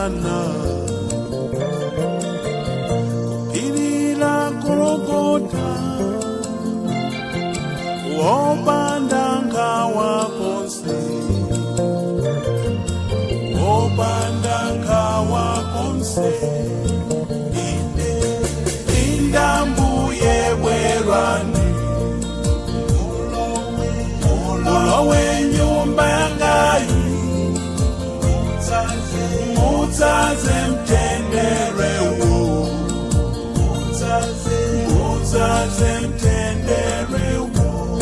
Hosana Kupirira Golgotha Wobandanga wakonse Wobandanga wakonse Indambuye werani Ulowe nyumba yangayi Mutaze mtendere wo Mutaze mtendere wo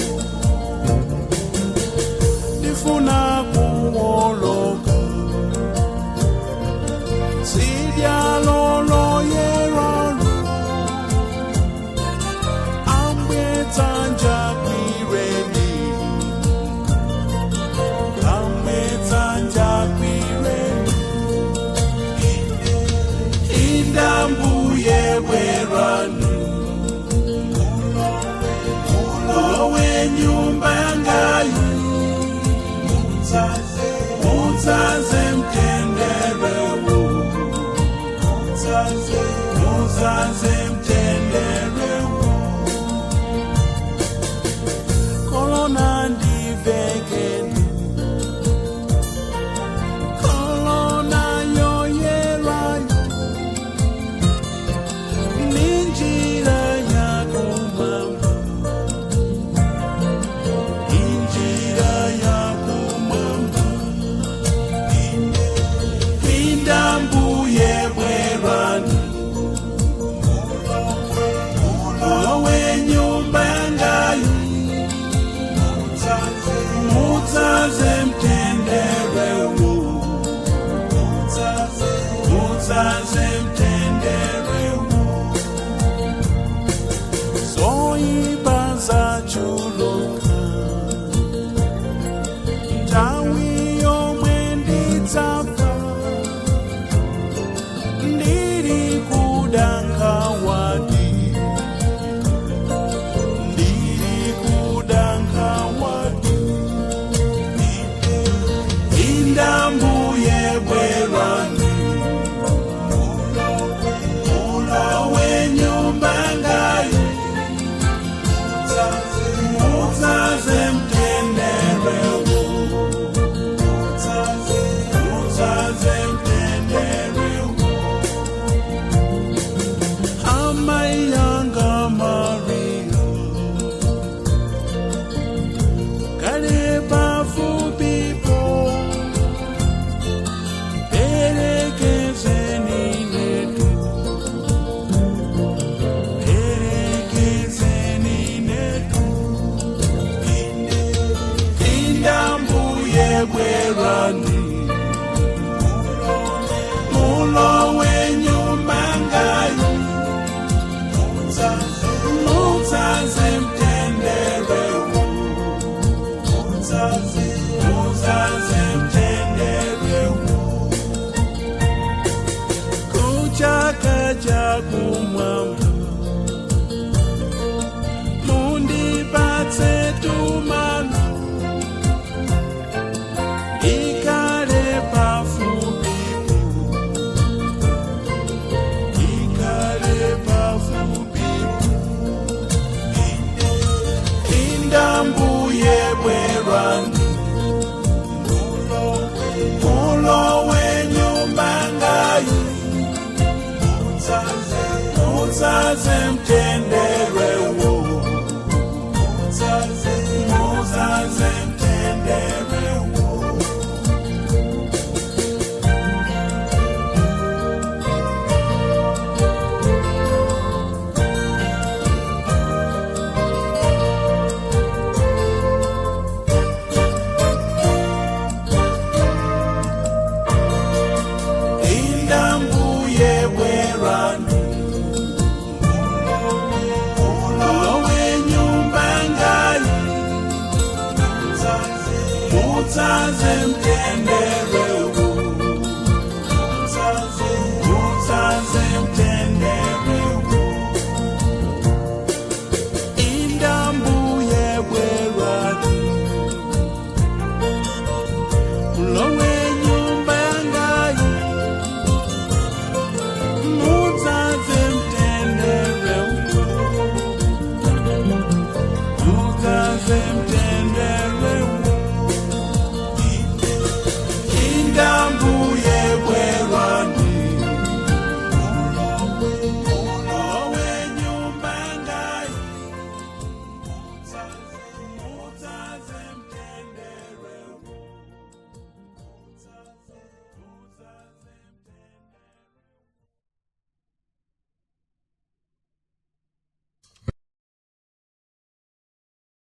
Nifuna kuwoloka Sidya lolo yerolo Ambetanja kwireni Ambetanja kwireni Indambuye werani Ulowe nyumba yangayi Mutaze mtendere wo Mutaze mtendere wo Corona ndivekeni Corona yoyelayo Ninjira yakumama Ninjira yakumama Indambuye werani Ulowe nyumba yangayi Mutaze mtendere wo Mutaze mtendere wo Zoyibaza chuluka Tawi yomwe nditsafa Ndiri kudanka wadi Ndiri kudanka wadi Indambuye werani Ulowe nyumba yangayi Mutaze mtendere wo Mutaze mtendere wo Amayanga Maria Kale bafupipo Perekezeni netu Perekezeni netu Indambuye werani Ulowe nyumba yangayi Mutaze mtendere wo Mutaze mtendere wo Kuchaka chakumwamba Mundipatse tumano Ikale pafupipo Ikale pafupipo Indambuye werani Ulowe nyumba yangayi Mutaze mtendere wo Mutaze mtendere wo Indambuye werani Ulowe nyumba yangayi Mutaze mtendere